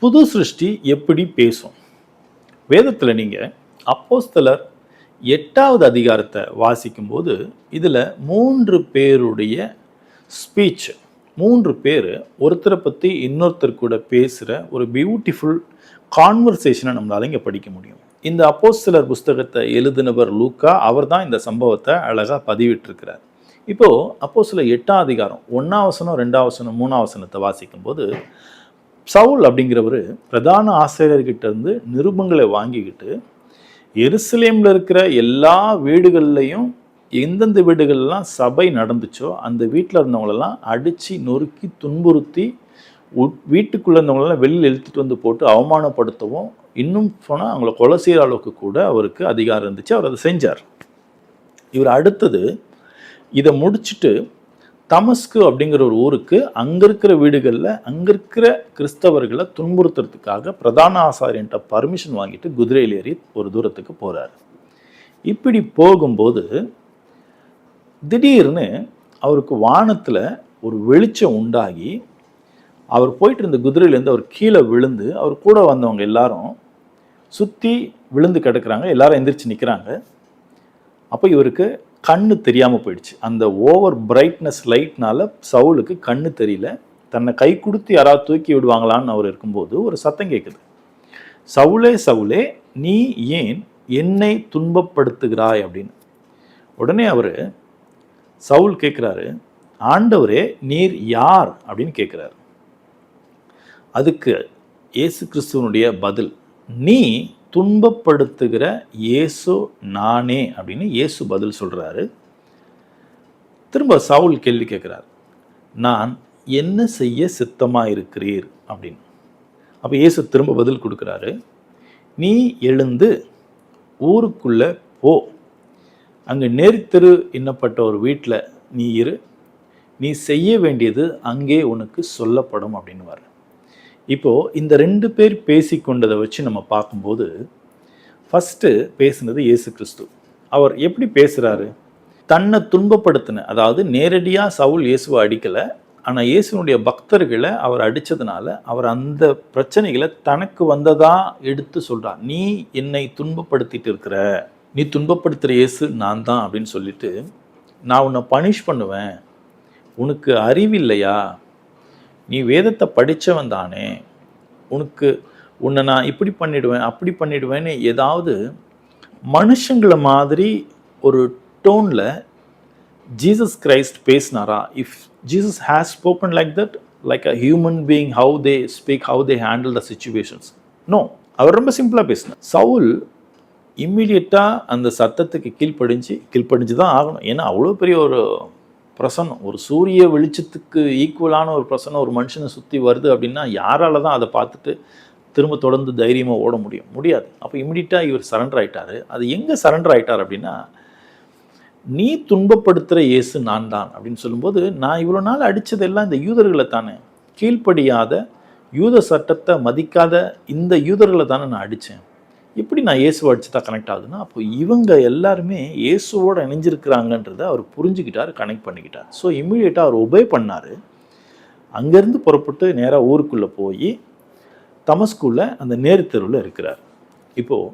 புது சிருஷ்டி எப்படி பேசும்? வேதத்தில் நீங்கள் அப்போஸ்தலர் 8வது அதிகாரத்தை வாசிக்கும்போது இதில் 3 பேருடைய ஸ்பீச், 3 பேர் ஒருத்தரை பற்றி இன்னொருத்தர் கூட பேசுகிற ஒரு பியூட்டிஃபுல் கான்வர்சேஷனை நம்மளால இங்கே படிக்க முடியும். இந்த அப்போஸ்தலர் புஸ்தகத்தை எழுதினவர் லூக்கா, அவர் தான் இந்த சம்பவத்தை அழகாக பதிவிட்டிருக்கிறார். இப்போது அப்போஸ்தலர் 8ஆம் அதிகாரம் 1ஆம் வசனம், 2ஆம் வசனம், 3ஆம் வசனத்தை வாசிக்கும்போது சவுல் அப்படிங்கிறவர் பிரதான ஆசிரியர்கிட்ட இருந்து நிருபங்களை வாங்கிக்கிட்டு எருசலேமில் இருக்கிற எல்லா வீடுகள்லையும் எந்தெந்த வீடுகள்லாம் சபை நடந்துச்சோ அந்த வீட்டில் இருந்தவங்களெல்லாம் அடித்து நொறுக்கி துன்புறுத்தி வீட்டுக்குள்ளே இருந்தவங்களெல்லாம் வெளியில் இழுத்துட்டு வந்து போட்டு அவமானப்படுத்தவும், இன்னும் போனால் அவங்கள கொலை செய்கிற அளவுக்கு கூட அவருக்கு அதிகாரம் இருந்துச்சு. அவர் அதை செஞ்சார். இவர் அடுத்தது இதை முடிச்சுட்டு தமஸ்கு அப்படிங்கிற ஒரு ஊருக்கு அங்கே இருக்கிற வீடுகளில் அங்கே இருக்கிற கிறிஸ்தவர்களை துன்புறுத்துறதுக்காக பிரதான ஆசாரியன்ட்ட பர்மிஷன் வாங்கிட்டு குதிரையில் ஏறி ஒரு தூரத்துக்கு போகிறார். இப்படி போகும்போது திடீர்னு அவருக்கு வானத்தில் ஒரு வெளிச்சம் உண்டாகி அவர் போயிட்டு இருந்த குதிரையிலேருந்து அவர் கீழே விழுந்து, அவர் கூட வந்தவங்க எல்லாரும் சுற்றி விழுந்து கிடக்குறாங்க. எல்லாரும் எந்திரிச்சு நிற்கிறாங்க. அப்போ இவருக்கு கண்ணு தெரியாமல் போயிடுச்சு. அந்த ஓவர் பிரைட்னஸ் லைட்னால சவுலுக்கு கண்ணு தெரியல. தன்னை கை கொடுத்து யாராவது தூக்கி விடுவாங்களான்னு அவர் இருக்கும்போது ஒரு சத்தம் கேட்குது. சவுலே சவுலே, நீ ஏன் என்னை துன்பப்படுத்துகிறாய் அப்படின்னு. உடனே அவர் சவுல் கேட்குறாரு, ஆண்டவரே நீர் யார் அப்படின்னு கேட்குறாரு. அதுக்கு இயேசு கிறிஸ்துவனுடைய பதில், நீ துன்பப்படுத்துகிற இயேசு நானே அப்படின்னு இயேசு பதில் சொல்கிறாரு. திரும்ப சவுல் கேள்வி கேட்குறார், நான் என்ன செய்ய சித்தமாக இருக்கிறீர் அப்படின்னு. அப்போ இயேசு திரும்ப பதில் கொடுக்குறாரு, நீ எழுந்து ஊருக்குள்ளே போ, அங்கே நேர்த்தெரு என்னப்பட்ட ஒரு வீட்டில் நீ இரு, நீ செய்ய வேண்டியது அங்கே உனக்கு சொல்லப்படும் அப்படின்னு. இப்போது இந்த 2 பேர் பேசிக்கொண்டதை வச்சு நம்ம பார்க்கும்போது ஃபஸ்ட்டு பேசுனது இயேசு கிறிஸ்து. அவர் எப்படி பேசுகிறாரு? தன்னை துன்பப்படுத்தின, அதாவது நேரடியாக சவுல் இயேசுவை அடிக்கலை, ஆனால் இயேசுனுடைய பக்தர்களை அவர் அடித்ததுனால அவர் அந்த பிரச்சனைகளை தனக்கு வந்ததாக எடுத்து சொல்கிறார். நீ என்னை துன்பப்படுத்திட்டு இருக்கிற, நீ துன்பப்படுத்துகிற இயேசு நான் தான் அப்படின்னு சொல்லிட்டு, நான் உன்னை பனிஷ் பண்ணுவேன், உனக்கு அறிவில்லையா, நீ வேதத்தை படித்தவன் தானே, உன்னை நான் இப்படி பண்ணிடுவேன் அப்படி பண்ணிடுவேன்னு ஏதாவது மனுஷங்களை மாதிரி ஒரு டோனில் ஜீசஸ் கிரைஸ்ட் பேசினாரா? If Jesus has spoken like that, like a human being, how they speak, how they handle the situations? No, அவர் ரொம்ப சிம்பிளாக பேசினார். சவுல் இம்மிடியட்டாக அந்த சத்தத்துக்கு கீழ்ப்படிஞ்சு தான் ஆகணும். ஏன்னா அவ்வளோ பெரிய ஒரு பிரசன்னம், ஒரு சூரிய வெளிச்சத்துக்கு ஈக்குவலான ஒரு பிரசன்னம் ஒரு மனுஷனை சுற்றி வருது அப்படின்னா யாரால தான் அதை பார்த்துட்டு திரும்ப தொடர்ந்து தைரியமாக ஓட முடியாது. அப்போ இம்மிடியட்டாக இவர் சரண்டர் ஆகிட்டார். அது எங்கே சரண்டர் ஆகிட்டார் அப்படின்னா, நீ துன்பப்படுத்துகிற இயேசு நான் தான் அப்படின்னு சொல்லும்போது, நான் இவ்வளோ நாள் அடித்ததெல்லாம் இந்த யூதர்களை தானே, கீழ்ப்படியாத யூத சட்டத்தை மதிக்காத இந்த யூதர்களை தானே நான் அடித்தேன், எப்படி நான் இயேசுவை அடிச்சு தான் கனெக்ட் ஆகுதுன்னா, அப்போ இவங்க எல்லாருமே இயேசுவோட இணைஞ்சிருக்கிறாங்கன்றதை அவர் புரிஞ்சுக்கிட்டார், கனெக்ட் பண்ணிக்கிட்டார். ஸோ இம்மிடியேட்டாக அவர் ஒபே பண்ணார். அங்கேருந்து புறப்பட்டு நேராக ஊருக்குள்ளே போய் தமஸ்குள்ள அந்த நேர்த்தெருவில் இருக்கிறார். இப்போது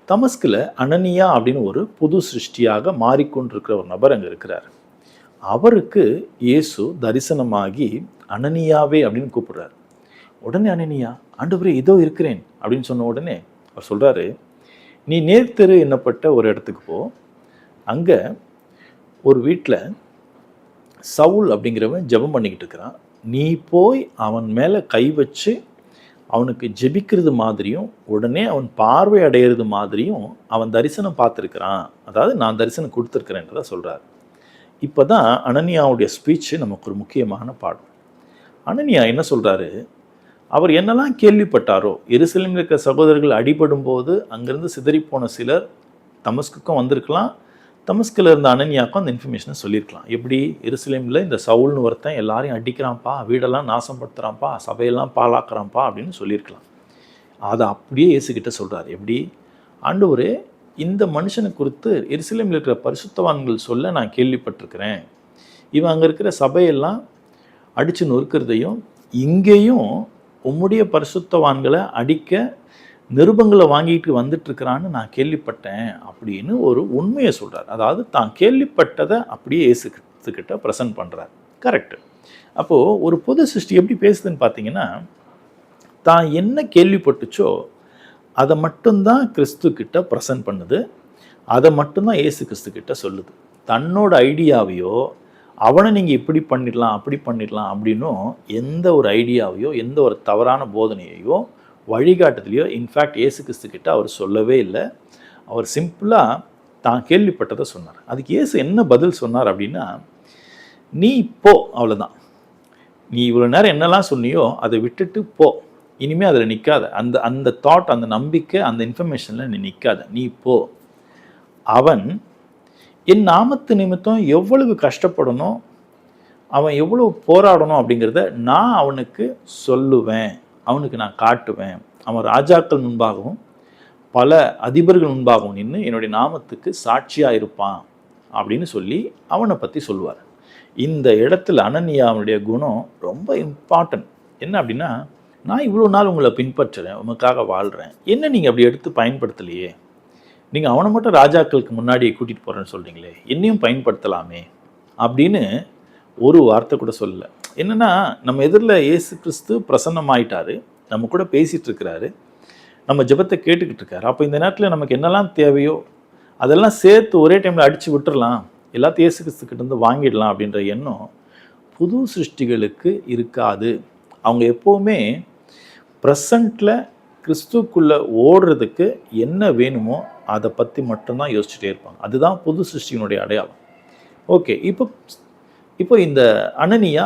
தமஸ்கில் அனனியா அப்படின்னு ஒரு புது சிருஷ்டியாக மாறிக்கொண்டிருக்கிற ஒரு நபர் அங்கே இருக்கிறார். அவருக்கு இயேசு தரிசனமாகி அனனியாவே அப்படின்னு கூப்பிடுறார். உடனே அனனியா, ஆண்டவரே இதோ இருக்கிறேன் அப்படின்னு சொன்ன உடனே அவர் சொல்கிறாரு, நீ நேர்த்தெரு என்னப்பட்ட ஒரு இடத்துக்கு போ, அங்கே ஒரு வீட்டில் சவுல் அப்படிங்கிறவன் ஜெபம் பண்ணிக்கிட்டு இருக்கிறான், நீ போய் அவன் மேலே கை வச்சு அவனுக்கு ஜெபிக்கிறது மாதிரியும் உடனே அவன் பார்வை அடையிறது மாதிரியும் அவன் தரிசனம் பார்த்துருக்கிறான், அதாவது நான் தரிசனம் கொடுத்துருக்கிறேன்றதை சொல்கிறார். இப்போ தான் அனனியாவுடைய ஸ்பீச்சு நமக்கு ஒரு முக்கியமான பாடம். அனனியா என்ன சொல்கிறாரு? அவர் என்னெல்லாம் கேள்விப்பட்டாரோ, எருசலேமில் இருக்கிற சகோதரர்கள் அடிபடும் போது அங்கேருந்து சிதறிப்போன சிலர் தமஸ்குக்கும் வந்திருக்கலாம், தமஸ்கில் இருந்த அனனியாவுக்கும் அந்த இன்ஃபர்மேஷனை சொல்லியிருக்கலாம். எப்படி எருசலேமில் இந்த சவுல்னு ஒருத்தன் எல்லாரையும் அடிக்கிறான்ப்பா, வீடெல்லாம் நாசப்படுத்துகிறான்ப்பா, சபையெல்லாம் பாழாக்குறான்ப்பா அப்படின்னு சொல்லியிருக்கலாம். அதை அப்படியே இயேசுகிட்ட சொல்கிறார். எப்படி? ஆண்டவரே, இந்த மனுஷனை குறித்து எருசலேமில் இருக்கிற பரிசுத்தவான்கள் சொல்ல நான் கேள்விப்பட்டிருக்கிறேன், இவன் அங்கே இருக்கிற சபையெல்லாம் அடித்து நொறுக்கிறதையும் இங்கேயும் உம்முடைய பரிசுத்தவான்களை அடிக்க நிருபங்களை வாங்கிட்டு வந்துட்டு இருக்கிறான்னு நான் கேள்விப்பட்டேன் அப்படின்னு ஒரு உண்மையை சொல்றார். அதாவது தான் கேள்விப்பட்டதை அப்படியே இயேசு கிறிஸ்துக்கிட்ட ப்ரெசன்ட் பண்றார். கரெக்ட். அப்போ ஒரு புது சிருஷ்டி எப்படி பேசுதுன்னு பார்த்தீங்கன்னா, தான் என்ன கேள்விப்பட்டுச்சோ அதை மட்டும்தான் கிறிஸ்து கிட்ட ப்ரெசன்ட் பண்ணுது, அதை மட்டும்தான் இயேசு கிறிஸ்து கிட்ட சொல்லுது. தன்னோட ஐடியாவையோ அவனை நீங்கள் இப்படி பண்ணிடலாம் அப்படி பண்ணிடலாம் அப்படின்னும் எந்த ஒரு ஐடியாவையோ எந்த ஒரு தவறான போதனையையோ வழிகாட்டுதலையோ இன்ஃபேக்ட் இயேசு கிறிஸ்து கிட்ட அவர் சொல்லவே இல்லை. அவர் சிம்பிளாக தான் கேள்விப்பட்டதை சொன்னார். அதுக்கு இயேசு என்ன பதில் சொன்னார் அப்படின்னா, நீ போ, அவ்வளோதான். நீ இவ்வளோ நேரம் என்னெல்லாம் சொன்னியோ அதை விட்டுட்டு போ, இனிமேல் அதில் நிற்காத. அந்த அந்த தாட், அந்த நம்பிக்கை, அந்த இன்ஃபர்மேஷனில் நீ நிற்காத, நீ போ. அவன் என் நாமத்து நிமித்தம் எவ்வளவு கஷ்டப்படணும், அவன் எவ்வளவு போராடணும் அப்படிங்கிறத நான் அவனுக்கு சொல்லுவேன், அவனுக்கு நான் காட்டுவேன். அவன் ராஜாக்கள் முன்பாகவும் பல அதிபர்கள் முன்பாகவும் நின்று என்னுடைய நாமத்துக்கு சாட்சியாக இருப்பான் அப்படின்னு சொல்லி அவனை பற்றி சொல்லுவார். இந்த இடத்துல அனனியாவுடைய குணம் ரொம்ப இம்பார்ட்டன்ட். என்ன அப்படின்னா, நான் இவ்வளோ நாள் உங்களை பின்பற்றுறேன், உங்களுக்காக வாழ்கிறேன், என்ன நீங்கள் அப்படி எடுத்து பயன்படுத்தலையே, நீங்கள் அவனை மட்டும் ராஜாக்களுக்கு முன்னாடி கூட்டிகிட்டு போகிறேன்னு சொல்கிறீங்களே, என்னையும் பயன்படுத்தலாமே அப்படின்னு ஒரு வார்த்தை கூட சொல்லலை. என்னென்னா, நம்ம எதிரில் இயேசு கிறிஸ்து பிரசன்னமாயிட்டாரு, நம்ம கூட பேசிகிட்டு இருக்கிறாரு, நம்ம ஜெபத்தை கேட்டுக்கிட்டு இருக்காரு. அப்போ இந்த நேரத்தில் நமக்கு என்னெல்லாம் தேவையோ அதெல்லாம் சேர்த்து ஒரே டைமில் அடித்து விட்டுறலாம், எல்லாத்தையும் இயேசு கிறிஸ்துக்கிட்டேருந்து வாங்கிடலாம் அப்படின்ற எண்ணம் புது சிருஷ்டிகளுக்கு இருக்காது. அவங்க எப்போவுமே ப்ரெசண்ட்டில் கிறிஸ்துக்குள்ளே ஓடுறதுக்கு என்ன வேணுமோ அதை பற்றி மட்டும்தான் யோசிச்சுட்டே இருப்பாங்க. அதுதான் புது சிருஷ்டியினுடைய அடையாளம். ஓகே, இப்போ இந்த அனனியா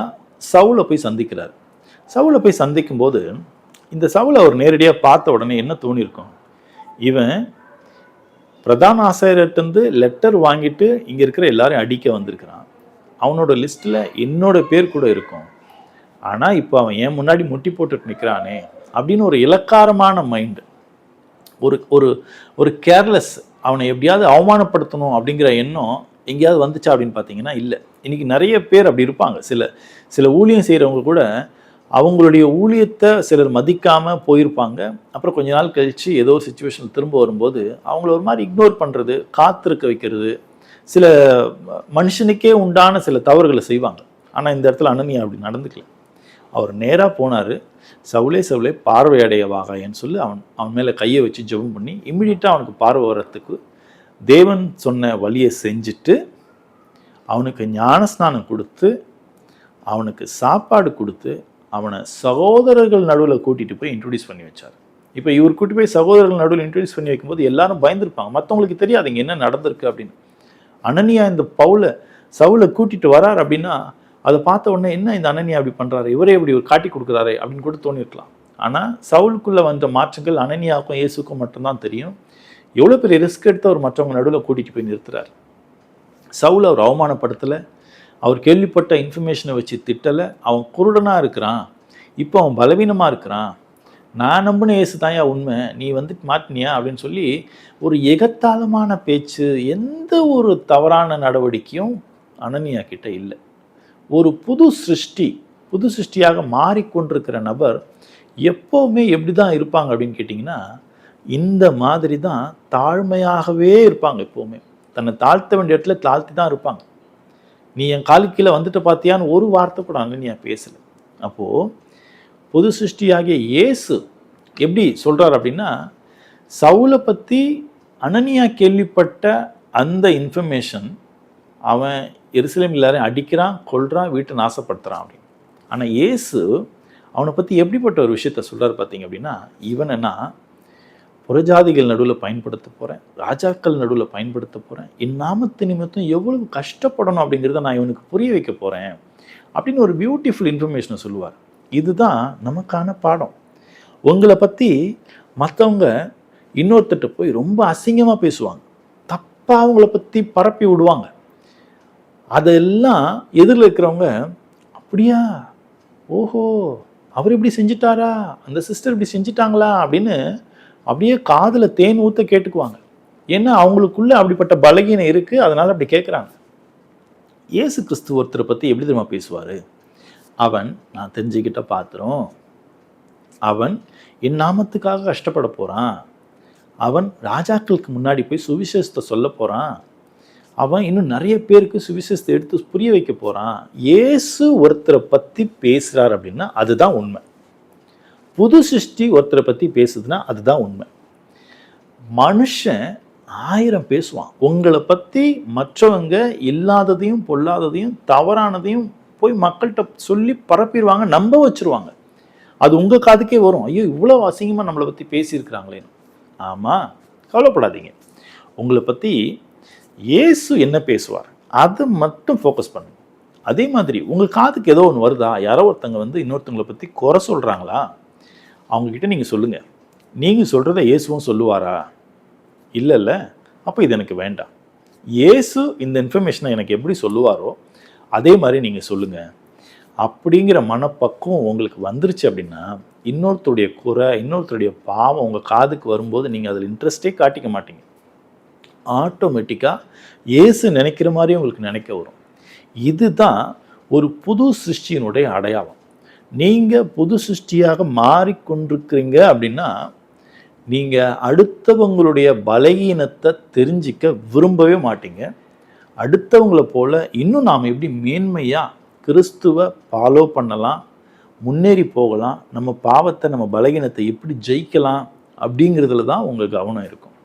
சவுலை போய் சந்திக்கிறார். சவுலை போய் சந்திக்கும்போது இந்த சவுலை அவர் நேரடியாக பார்த்த உடனே என்ன தோணியிருக்கும், இவன் பிரதான ஆசிரியர்கிட்டருந்து லெட்டர் வாங்கிட்டு இங்கே இருக்கிற எல்லாரையும் அடிக்க வந்திருக்கிறான், அவனோட லிஸ்ட்டில் என்னோட பேர் கூட இருக்கும், ஆனால் இப்போ அவன் ஏன் முன்னாடி முட்டி போட்டுட்டு நிற்கிறானே அப்படின்னு ஒரு இலக்காரமான மைண்டு, ஒரு ஒரு ஒரு கேர்லெஸ், அவனை எப்படியாவது அவமானப்படுத்தணும் அப்படிங்கிற எண்ணம் எங்கேயாவது வந்துச்சா அப்படின்னு பார்த்தீங்கன்னா இல்லை. இன்றைக்கி நிறைய பேர் அப்படி இருப்பாங்க. சில ஊழியம் செய்கிறவங்க கூட அவங்களுடைய ஊழியத்தை சிலர் மதிக்காமல் போயிருப்பாங்க. அப்புறம் கொஞ்ச நாள் கழித்து ஏதோ ஒரு சுச்சுவேஷன் திரும்ப வரும்போது அவங்கள ஒரு மாதிரி இக்னோர் பண்ணுறது, காத்திருக்க வைக்கிறது, சில மனுஷனுக்கே உண்டான சில தவறுகளை செய்வாங்க. ஆனால் இந்த இடத்துல அனனியா அப்படி நடந்துக்கல. அவர் நேராக போனார், சவுலே சவுலே பார்வை அடையவாகன்னு சொல்லி அவன் மேலே கையை வச்சு ஜெபம் பண்ணி இம்மிடியட்டாக அவனுக்கு பார்வை வர்றதுக்கு தேவன் சொன்ன வழியை செஞ்சுட்டு அவனுக்கு ஞானஸ்நானம் கொடுத்து அவனுக்கு சாப்பாடு கொடுத்து அவனை சகோதரர்கள் நடுவில் கூட்டிகிட்டு போய் இன்ட்ரடியூஸ் பண்ணி வச்சார். இப்போ இவர் கூட்டி போய் சகோதரர்கள் நடுவில் இன்ட்ரடியூஸ் பண்ணி வைக்கும்போது எல்லாரும் பயந்துருப்பாங்க, மற்றவங்களுக்கு தெரியாது இங்கே என்ன நடந்திருக்கு அப்படின்னு. அனனியா இந்த சவுலை கூட்டிகிட்டு வரார் அப்படின்னா அதை பார்த்த உடனே என்ன இந்த அனனியா அப்படி பண்ணுறாரு, இவரே இப்படி ஒரு காட்டி கொடுக்குறாரு அப்படின்னு கூட தோணிருக்கலாம். ஆனால் சவுலுக்குள்ளே வந்த மாற்றங்கள் அனனியாவுக்கும் இயேசுக்கும் மட்டும்தான் தெரியும். எவ்வளோ பெரிய ரிஸ்க் எடுத்து அவர் மற்றவங்க நடுவில் கூட்டிகிட்டு போய் நிறுத்துறாரு. சவுல் அவர் அவமானப்படுத்தலை, அவர் கேள்விப்பட்ட இன்ஃபர்மேஷனை வச்சு திட்டலை, அவன் குருடனாக இருக்கிறான், இப்போ அவன் பலவீனமாக இருக்கிறான், நான் நம்பின இயேசு தாயா உண்மை, நீ வந்துட்டு மாட்டினியா அப்படின்னு சொல்லி ஒரு எகத்தாளமான பேச்சு, எந்த ஒரு தவறான நடவடிக்கையும் அனனியா கிட்ட இல்லை. ஒரு புது சிருஷ்டியாக மாறிக்கொண்டிருக்கிற நபர் எப்போவுமே எப்படி தான் இருப்பாங்க அப்படின்னு கேட்டிங்கன்னா, இந்த மாதிரி தான் தாழ்மையாகவே இருப்பாங்க. எப்போவுமே தன்னை தாழ்த்த வேண்டிய இடத்துல தாழ்த்தி தான் இருப்பாங்க. நீ என் காலுக்கு கீழே வந்துட்டு பார்த்தியான்னு ஒரு வார்த்தை கூட அனனியா பேசலை. அப்போது புது சிருஷ்டியாகிய இயேசு எப்படி சொல்கிறார் அப்படின்னா, சவுலை பற்றி அனனியா கேள்விப்பட்ட அந்த இன்ஃபர்மேஷன், அவன் எருசலேம் எல்லாரையும் அடிக்கிறான், கொல்றான், வீட்டை நாசப்படுத்துகிறான் அப்படின்னு. ஆனால் இயேசு அவனை பற்றி எப்படிப்பட்ட ஒரு விஷயத்த சொல்கிறார் பார்த்தீங்க அப்படின்னா, இவனை நான் புறஜாதிகள் நடுவில் பயன்படுத்த போகிறேன், ராஜாக்கள் நடுவில் பயன்படுத்த போகிறேன், என் நாமத்து நிமித்தம் எவ்வளவு கஷ்டப்படணும் அப்படிங்கிறத நான் இவனுக்கு புரிய வைக்க போகிறேன் அப்படின்னு ஒரு பியூட்டிஃபுல் இன்ஃபர்மேஷனை சொல்லுவார். இதுதான் நமக்கான பாடம். உங்களை பற்றி மற்றவங்க இன்னொருத்தட்ட போய் ரொம்ப அசிங்கமாக பேசுவாங்க, தப்பாக அவங்கள பற்றி பரப்பி விடுவாங்க. அதெல்லாம் எதிரில் இருக்கிறவங்க அப்படியா, ஓஹோ அவர் இப்படி செஞ்சிட்டாரா, அந்த சிஸ்டர் இப்படி செஞ்சிட்டாங்களா அப்படின்னு அப்படியே காதில் தேன் ஊற்ற கேட்டுக்குவாங்க. ஏன்னா அவங்களுக்குள்ள அப்படிப்பட்ட பலகீனம் இருக்குது, அதனால் அப்படி கேட்குறாங்க. இயேசு கிறிஸ்து ஒருத்தரை பற்றி எப்படி தெரியுமா பேசுவார், அவன் நான் தெரிஞ்சுக்கிட்ட பாத்திரம், அவன் என் நாமத்துக்காக கஷ்டப்பட போகிறான், அவன் ராஜாக்களுக்கு முன்னாடி போய் சுவிசேஷத்தை சொல்ல போகிறான், அவன் இன்னும் நிறைய பேருக்கு சுவிசேஷத்தை எடுத்து புரிய வைக்க போகிறான். இயேசு ஒருத்தரை பற்றி பேசுகிறார் அப்படின்னா அதுதான் உண்மை. புது சிருஷ்டி ஒருத்தரை பற்றி பேசுதுன்னா அதுதான் உண்மை. மனுஷன் 1000 பேசுவான். உங்களை பற்றி மற்றவங்க இல்லாததையும் பொல்லாததையும் தவறானதையும் போய் மக்கள்கிட்ட சொல்லி பரப்பிடுவாங்க, நம்ப வச்சிருவாங்க. அது உங்கள் காதுக்கே வரும், ஐயோ இவ்வளோ அசிங்கமாக நம்மளை பற்றி பேசியிருக்கிறாங்களேன்னு. ஆமாம், கவலைப்படாதீங்க. உங்களை பற்றி இயேசு என்ன பேசுவார் அதை மட்டும் ஃபோக்கஸ் பண்ணுங்க. அதே மாதிரி உங்கள் காதுக்கு ஏதோ ஒன்று வருதா, யாரோ ஒருத்தங்க வந்து இன்னொருத்தவங்களை பற்றி குறை சொல்கிறாங்களா, அவங்கக்கிட்ட நீங்கள் சொல்லுங்கள். நீங்கள் சொல்கிறத இயேசுவும் சொல்லுவாரா? இல்லைல்ல, அப்போ இது எனக்கு வேண்டாம். இயேசு இந்த இன்ஃபர்மேஷனை எனக்கு எப்படி சொல்லுவாரோ அதே மாதிரி நீங்கள் சொல்லுங்கள். அப்படிங்கிற மனப்பக்குவம் உங்களுக்கு வந்துருச்சு அப்படின்னா இன்னொருத்தருடைய குறை, இன்னொருத்தருடைய பாவம் உங்கள் காதுக்கு வரும்போது நீங்கள் அதில் இன்ட்ரெஸ்டே காட்டிக்க மாட்டீங்க. ஆட்டோமேட்டிக்காக இயேசு நினைக்கிற மாதிரி உங்களுக்கு நினைக்க வரும். இதுதான் ஒரு புது சிருஷ்டியினுடைய அடையாளம். நீங்கள் புது சிருஷ்டியாக மாறிக்கொண்டிருக்கிறீங்க அப்படின்னா நீங்கள் அடுத்தவங்களுடைய பலகீனத்தை தெரிஞ்சிக்க விரும்பவே மாட்டீங்க. அடுத்தவங்களை போல இன்னும் நாம் எப்படி மேன்மையாக கிறிஸ்துவை ஃபாலோ பண்ணலாம், முன்னேறி போகலாம், நம்ம பாவத்தை நம்ம பலகீனத்தை எப்படி ஜெயிக்கலாம் அப்படிங்கிறதுல தான் உங்கள் கவனம் இருக்கும்.